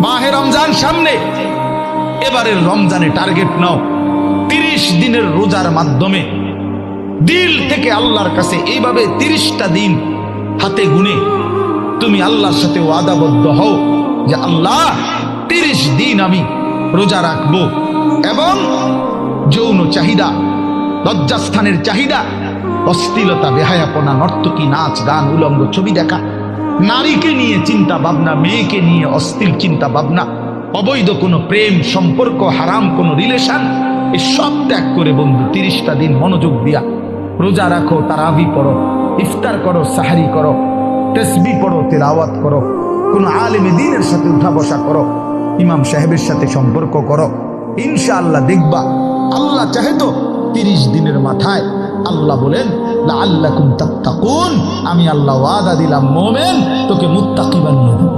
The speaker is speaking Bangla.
মাহে রমজান সামনে, এবারের রমজানে টার্গেট নাও 30 দিনের রোজার মাধ্যমে দিল থেকে আল্লাহর কাছে এইভাবে 30টা দিন হাতে গুনে তুমি আল্লাহর সাথে ওয়াদাবদ্ধ হও যে আল্লাহ 30 দিন আমি রোজা রাখবো। এবং যৌন চাহিদা, লজ্জাস্থানের চাহিদা, অশ্লীলতা, বেহায়াপনা, নর্তকী, নাচ গান, উলঙ্গ ছবি দেখা, নারীকে নিয়ে চিন্তা ভাবনা, মেয়েকে নিয়ে অশ্লীল চিন্তা ভাবনা, অবৈধ কোনো প্রেম সম্পর্ক, হারাম কোনো রিলেশন, এই সব ত্যাগ করে বন্ধু 30টা দিন মনোযোগ দিয়া রোজা রাখো, তারাবি পড়ো, ইফতার করো, সাহারি করো, তাসবিহ পড়ো, তেলাওয়াত করো, কোন আলেমে দ্বীনের সাথে উঠা বসা করো, ইমাম সাহেবের সাথে সম্পর্ক করো। ইনশাআল্লাহ দেখবা আল্লাহ চাহে তো 30 দিনের মাথায় আল্লাহ বলেন লাআল্লাকুম তাত্তাকুন, আমি আল্লাহ ওয়াদা দিলাম মোমেন তোকে মুত্তাকি বানিয়ে দেব।